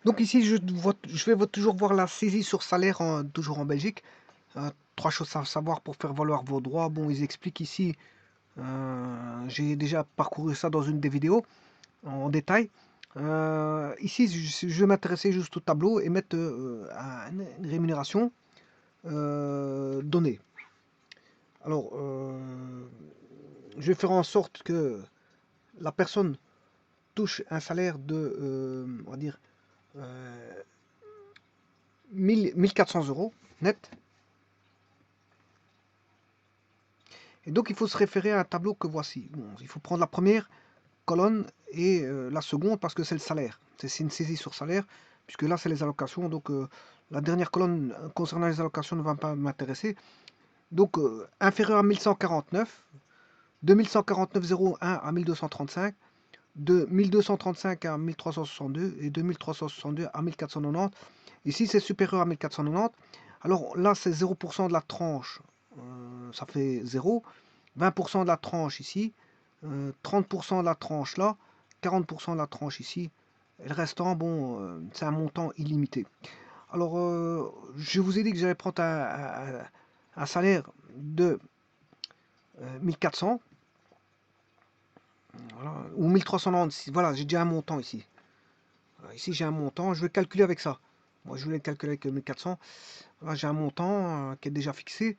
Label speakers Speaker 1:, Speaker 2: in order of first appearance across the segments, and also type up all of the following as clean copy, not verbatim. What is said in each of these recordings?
Speaker 1: Donc ici, je vais toujours voir la saisie sur salaire, toujours en Belgique. Trois choses à savoir pour faire valoir vos droits. Bon, ils expliquent ici, j'ai déjà parcouru ça dans une des vidéos en détail. Ici, je vais m'intéresser juste au tableau et mettre une rémunération donnée. Alors, je vais faire en sorte que la personne touche un salaire de, on va dire, 1400 euros net. Et donc, il faut se référer à un tableau que voici. Bon, il faut prendre la première colonne et la seconde parce que c'est le salaire. C'est une saisie sur salaire, puisque là, c'est les allocations. Donc, la dernière colonne concernant les allocations ne va pas m'intéresser. Donc, inférieur à 1149, de 1149,01 à 1235, de 1235 à 1362 et de 1362 à 1490. Ici, c'est supérieur à 1490. Alors là, c'est 0% de la tranche, ça fait 0. 20% de la tranche ici, 30% de la tranche là, 40% de la tranche ici. Et le restant, bon, c'est un montant illimité. Alors, je vous ai dit que j'allais prendre un salaire de 1400, voilà, ou 1396. Voilà, j'ai déjà un montant ici. Ici, j'ai un montant, je vais calculer avec ça. Moi, je voulais calculer avec 1400. Là, j'ai un montant qui est déjà fixé.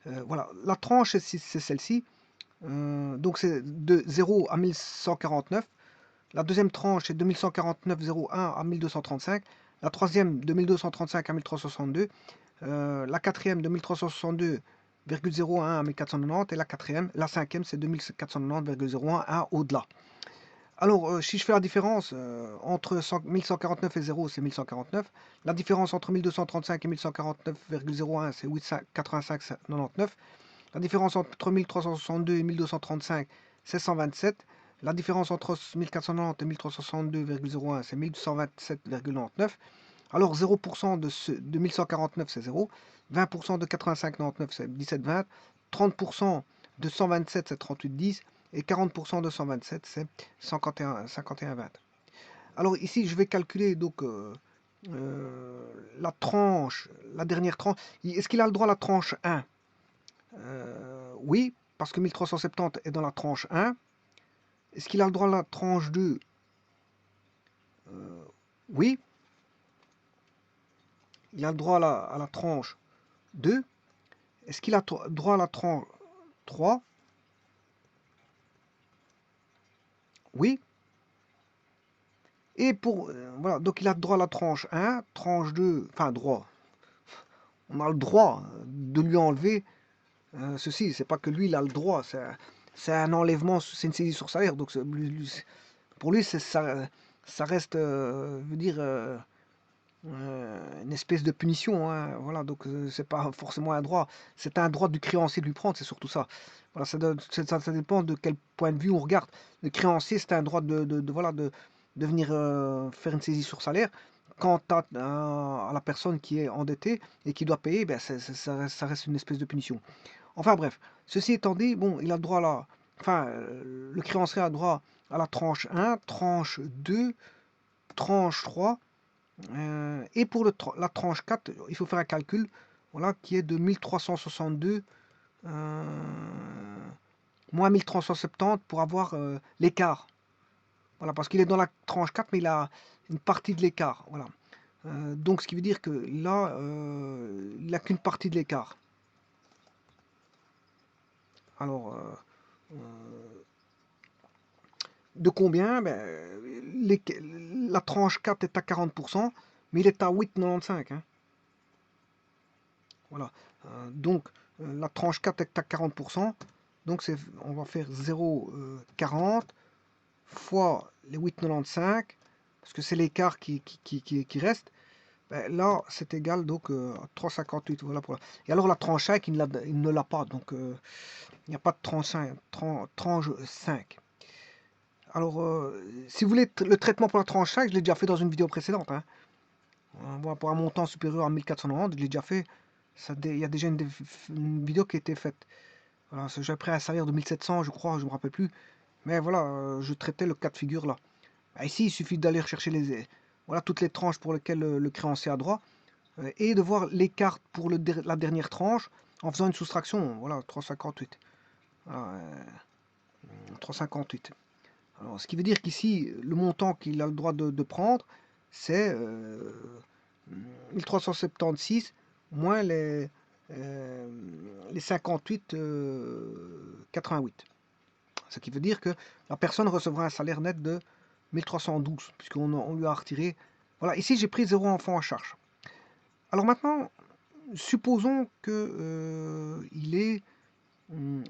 Speaker 1: Voilà, la tranche, c'est celle-ci. Donc, c'est de 0 à 1149. La deuxième tranche est de 1149,01 à 1235. La troisième de 1235 à 1362. La quatrième de 1362,01 à 1490. Et la cinquième, c'est de 1490,01 à au-delà. Alors, si je fais la différence entre 1149 et 0, c'est 1149. La différence entre 1235 et 1149,01, c'est 85,99. La différence entre 1362 et 1235, c'est 127. La différence entre 1490 et 1362,01, c'est 1127,99. Alors 0% de 1149, c'est 0. 20% de 85,99, c'est 17,20. 30% de 127, c'est 38,10. Et 40% de 127, c'est 51,20. Alors ici, je vais calculer donc la tranche, la dernière tranche. Est-ce qu'il a le droit à la tranche 1? Oui, parce que 1370 est dans la tranche 1. Est-ce qu'il a le droit à la tranche 2? Oui, il a le droit à la tranche 2. Est-ce qu'il a droit à la tranche 3? Oui. Et pour. Voilà, donc il a droit à la tranche 1, tranche 2, enfin droit. On a le droit de lui enlever ceci. C'est pas que lui, il a le droit. C'est un enlèvement, c'est une saisie sur salaire. Donc pour lui, ça reste, veut dire, une espèce de punition, hein, voilà, donc c'est pas forcément un droit, c'est un droit du créancier de lui prendre, c'est surtout ça. Voilà, ça dépend de quel point de vue on regarde. Le créancier, c'est un droit voilà, de venir faire une saisie sur salaire. Quant à la personne qui est endettée et qui doit payer, ben, ça reste une espèce de punition. Enfin bref, ceci étant dit, bon, il a le droit à enfin, le créancier a droit à la tranche 1, tranche 2, tranche 3. Et pour la tranche 4, il faut faire un calcul, voilà, qui est de 1362 moins 1370 pour avoir l'écart. Voilà, parce qu'il est dans la tranche 4, mais il a une partie de l'écart. Voilà. Donc, ce qui veut dire que là, il n'a qu'une partie de l'écart. Alors, de combien? Ben, la tranche 4 est à 40%, mais il est à 8,95. Hein. Voilà. Donc, la tranche 4 est à 40%. Donc, on va faire 0,40 fois les 8,95, parce que c'est l'écart qui reste. Ben, là, c'est égal donc à 3,58. Voilà pour Et alors, la tranche 5, il ne l'a pas. Donc, il n'y a pas de tranche 5. Alors, si vous voulez le traitement pour la tranche 5, je l'ai déjà fait dans une vidéo précédente. Hein. Pour un montant supérieur à 1490, je l'ai déjà fait. Il y a déjà une vidéo qui a été faite. Voilà, j'avais pris un salaire de 1700, je crois, je ne me rappelle plus. Mais voilà, je traitais le cas de figure là. Ici, il suffit d'aller rechercher voilà toutes les tranches pour lesquelles le créancier a droit, et de voir l'écart pour la dernière tranche en faisant une soustraction. Voilà, 3,58. Voilà, 3,58. Alors, ce qui veut dire qu'ici, le montant qu'il a le droit de prendre, c'est 1376 moins les 58,88. Ce qui veut dire que la personne recevra un salaire net de 1312, puisqu'on lui a retiré. Voilà, ici j'ai pris 0 enfant en charge. Alors maintenant, supposons qu'il ait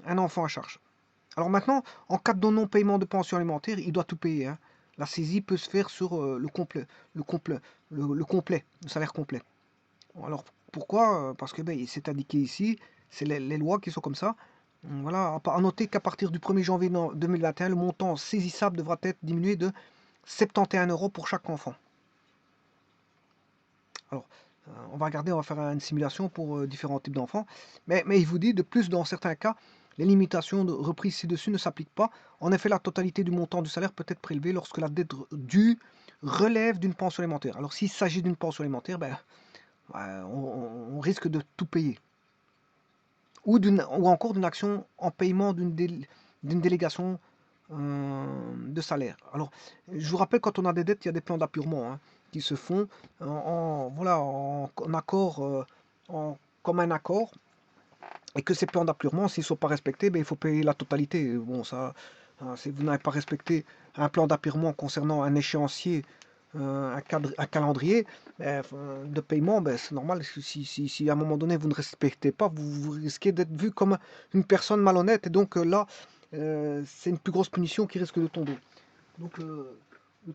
Speaker 1: un enfant à charge. Alors maintenant, en cas de non-paiement de pension alimentaire, il doit tout payer, hein. La saisie peut se faire sur le salaire complet. Alors pourquoi? Parce que c'est indiqué ici, c'est les lois qui sont comme ça. Voilà, à noter qu'à partir du 1er janvier 2021, le montant saisissable devra être diminué de 71 € pour chaque enfant. Alors, on va regarder, on va faire une simulation pour différents types d'enfants. Mais il vous dit, de plus, dans certains cas, les limitations de reprise ci-dessus ne s'appliquent pas. En effet, la totalité du montant du salaire peut être prélevée lorsque la dette due relève d'une pension alimentaire. Alors, s'il s'agit d'une pension alimentaire, on risque de tout payer. Ou encore d'une action en paiement d'une délégation de salaire. Alors, je vous rappelle, quand on a des dettes, il y a des plans d'appurement, hein, qui se font en accord, comme un accord, et que ces plans d'appurement, s'ils ne sont pas respectés, il faut payer la totalité. Bon, ça, si vous n'avez pas respecté un plan d'appurement concernant un échéancier, un calendrier de paiement, c'est normal. Si à un moment donné vous ne respectez pas, vous risquez d'être vu comme une personne malhonnête, et donc là, c'est une plus grosse punition qui risque de tomber. Donc le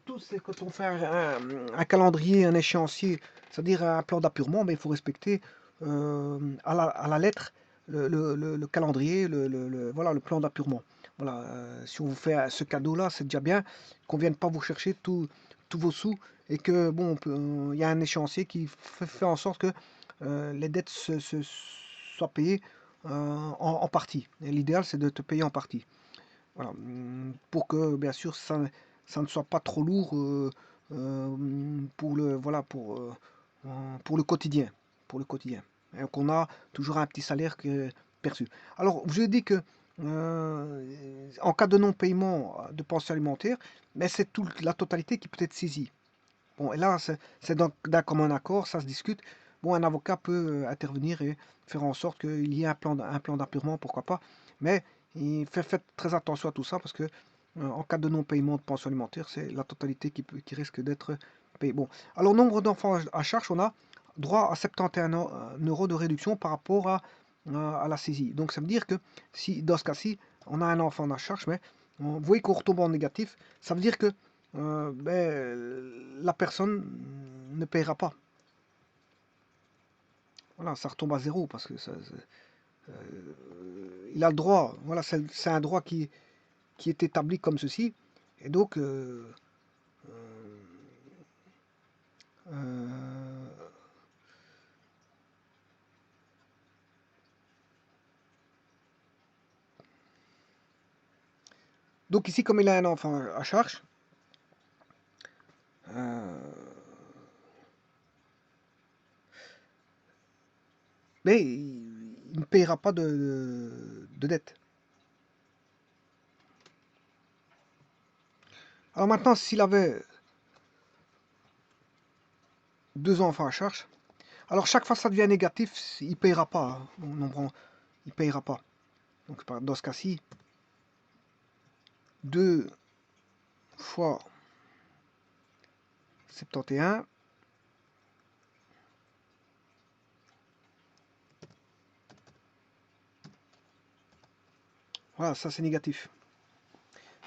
Speaker 1: tout, c'est quand on fait un calendrier, un échéancier, c'est-à-dire un plan d'appurement, il faut respecter à la lettre le calendrier, voilà, le plan d'appurement. Voilà, si on vous fait ce cadeau-là, c'est déjà bien qu'on ne vienne pas vous chercher tous vos sous, et que bon, il y a un échéancier qui fait en sorte que les dettes soient payées en partie. L'idéal, c'est de te payer en partie. Voilà, pour que bien sûr ça ne soit pas trop lourd pour le quotidien, et qu'on a toujours un petit salaire perçu. Alors, je dis que en cas de non-paiement de pension alimentaire, mais c'est toute la totalité qui peut être saisie. Bon, et là, c'est d'un commun accord, ça se discute. Bon, un avocat peut intervenir et faire en sorte qu'il y ait un plan d'appurement, pourquoi pas. Mais faites très attention à tout ça, parce que en cas de non-paiement de pension alimentaire, c'est la totalité qui risque d'être payée. Bon, alors nombre d'enfants à charge, on a droit à 71 € de réduction par rapport à la saisie. Donc ça veut dire que si dans ce cas-ci, on a un enfant à charge, mais vous voyez qu'on retombe en négatif, ça veut dire que la personne ne paiera pas. Voilà, ça retombe à zéro, parce que il a le droit. Voilà, c'est un droit qui est établi comme ceci, et donc ici, comme il a un enfant à charge, mais il ne paiera pas de dette. Alors maintenant, s'il avait 2 enfants à charge, alors chaque fois que ça devient négatif, il ne paiera pas, hein. Il ne paiera pas. Donc dans ce cas-ci, 2 fois 71, voilà, ça c'est négatif.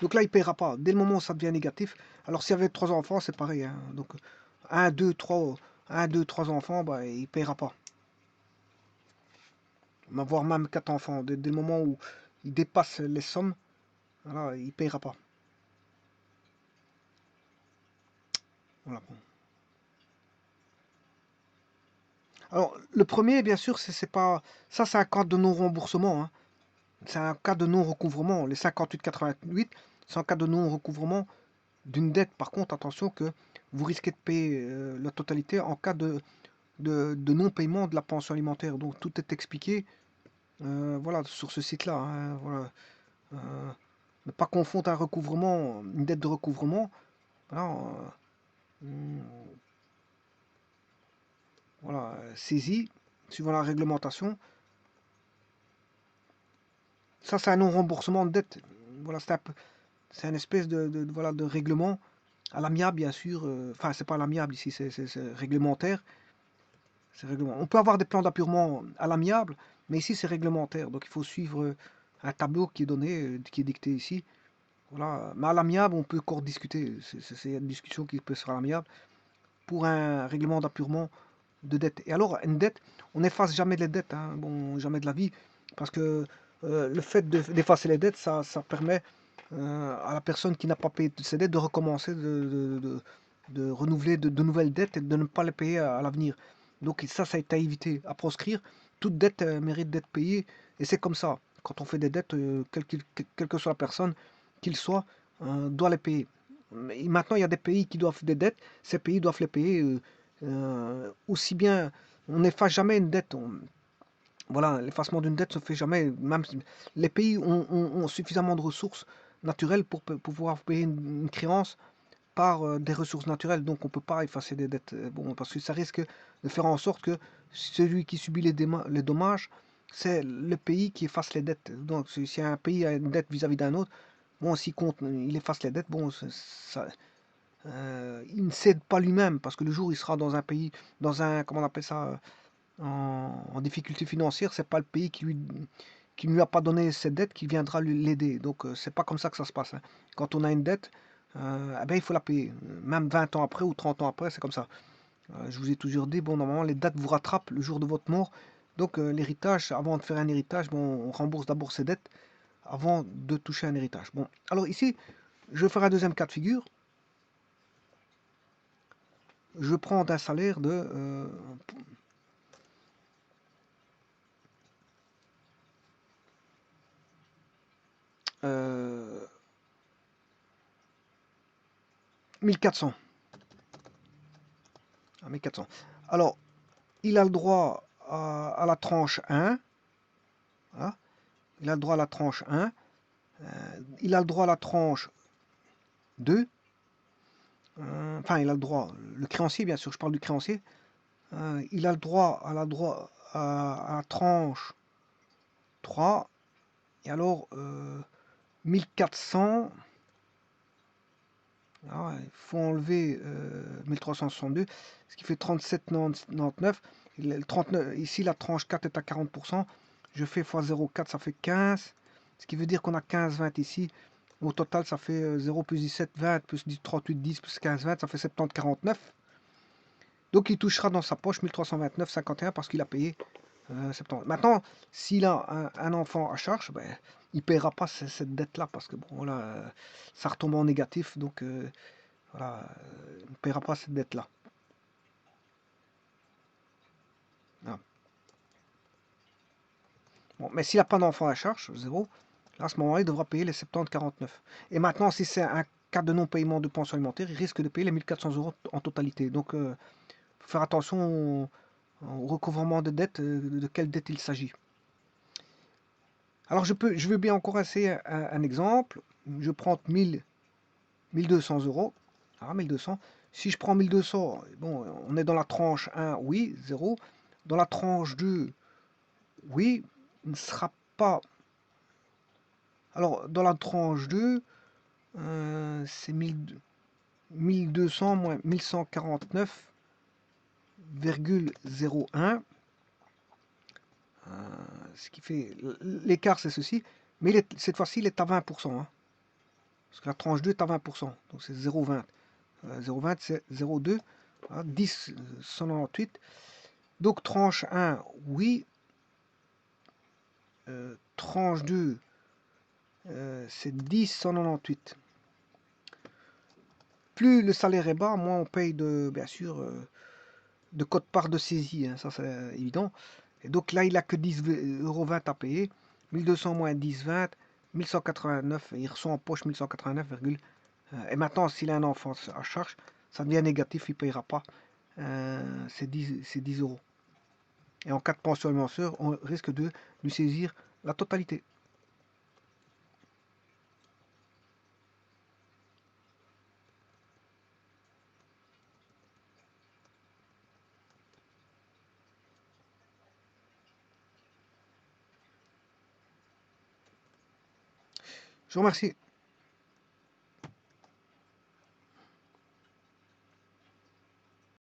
Speaker 1: Donc là, il ne paiera pas. Dès le moment où ça devient négatif, alors s'il y avait 3 enfants, c'est pareil, hein. Donc 1, 2, 3 enfants, il ne paiera pas. Voire même 4 enfants. Dès le moment où il dépasse les sommes, voilà, il ne paiera pas. Voilà. Alors, le premier, bien sûr, c'est pas. Ça, c'est un cas de non-remboursement, hein. C'est un cas de non-recouvrement. Les 58,88, c'est un cas de non-recouvrement d'une dette. Par contre, attention que vous risquez de payer la totalité en cas de non-paiement de la pension alimentaire. Donc tout est expliqué voilà, sur ce site-là. Hein, voilà. Ne pas confondre un recouvrement, une dette de recouvrement. Voilà, voilà, saisie, suivant la réglementation. Ça, c'est un non-remboursement de dette. Voilà, c'est une espèce voilà, de règlement à l'amiable, bien sûr. Enfin, c'est pas à l'amiable ici, c'est réglementaire. C'est règlement. On peut avoir des plans d'appurement à l'amiable, mais ici, c'est réglementaire. Donc, il faut suivre un tableau qui est donné, qui est dicté ici. Voilà. Mais à l'amiable, on peut encore discuter. C'est une discussion qui peut se faire à l'amiable pour un règlement d'appurement de dette. Et alors, une dette, on n'efface jamais les dettes, hein, bon, jamais de la vie, parce que le fait d'effacer les dettes, ça permet à la personne qui n'a pas payé ses dettes de recommencer, de renouveler de nouvelles dettes et de ne pas les payer à l'avenir. Donc ça est à éviter, à proscrire. Toute dette mérite d'être payée, et c'est comme ça. Quand on fait des dettes, quelle que soit la personne, qu'il soit, doit les payer. Et maintenant, il y a des pays qui doivent des dettes, ces pays doivent les payer aussi bien. On n'efface jamais une dette. Voilà, l'effacement d'une dette se fait jamais. Même les pays ont suffisamment de ressources naturelles pour pouvoir payer une créance par des ressources naturelles. Donc on ne peut pas effacer des dettes. Bon, parce que ça risque de faire en sorte que celui qui subit les dommages, c'est le pays qui efface les dettes. Donc si un pays a une dette vis-à-vis d'un autre, bon, s'il compte, il efface les dettes, bon, ça, il ne cède pas lui-même, parce que le jour où il sera dans un pays, dans un, comment on appelle ça, en difficulté financière, c'est pas le pays qui ne lui a pas donné cette dette qui viendra l'aider. Donc c'est pas comme ça que ça se passe. Hein. Quand on a une dette, eh ben, il faut la payer. Même 20 ans après ou 30 ans après, c'est comme ça. Je vous ai toujours dit, bon, normalement, les dates vous rattrapent le jour de votre mort. Donc l'héritage, avant de faire un héritage, bon, on rembourse d'abord ses dettes avant de toucher un héritage. Bon, alors ici, je vais faire un deuxième cas de figure. Je prends un salaire de 1400. 1400. Alors, il a le droit à la tranche 1. Voilà. Il a le droit à la tranche 1. Il a le droit à la tranche 2. Enfin, il a le droit, le créancier, bien sûr, je parle du créancier. Il a le droit à la tranche 3. Et alors, 1400. Alors, il faut enlever 1362, ce qui fait 37,99. Le 39, ici, la tranche 4 est à 40%. Je fais x 0,4, ça fait 15. Ce qui veut dire qu'on a 15,20 ici. Au total, ça fait 0 plus 17, 20, plus 38, 10, plus 15, 20, ça fait 70,49. Donc, il touchera dans sa poche 1329,51 parce qu'il a payé 70. Maintenant, s'il a un enfant à charge, ben, il ne paiera pas cette dette-là parce que bon, voilà, ça retombe en négatif. Donc, voilà, il ne paiera pas cette dette-là. Voilà. Bon, mais s'il n'a pas d'enfant à charge, zéro, là, à ce moment-là, il devra payer les 70,49. Et maintenant, si c'est un cas de non-paiement de pension alimentaire, il risque de payer les 1400 euros en totalité. Donc, faut faire attention au recouvrement de dette, de quelle dette il s'agit. Alors, je veux bien encore essayer un exemple. Je prends 1200 euros. Ah, 1200. Si je prends 1200, bon, on est dans la tranche 1, oui, 0. Dans la tranche 2, oui, il ne sera pas. Alors, dans la tranche 2, c'est 1200 moins 1149,01. Ce qui fait. L'écart, c'est ceci. Mais cette fois-ci, il est à 20%. Hein, parce que la tranche 2 est à 20%. Donc, c'est 0,20. 0,20, c'est 0,2. 10, 198. Donc, tranche 1, oui. Tranche 2, c'est 10, 198. Plus le salaire est bas, moins on paye bien sûr, de quote-part de saisie. Hein, ça, c'est évident. Et donc là, il n'a que 10,20 € à payer. 1200 moins 10,20, 1189. Et il reçoit en poche 1189, et maintenant, s'il a un enfant à charge, ça devient négatif, il ne payera pas ces 10 euros. Et en cas de pension alimentaire, on risque de lui saisir la totalité. Je vous remercie.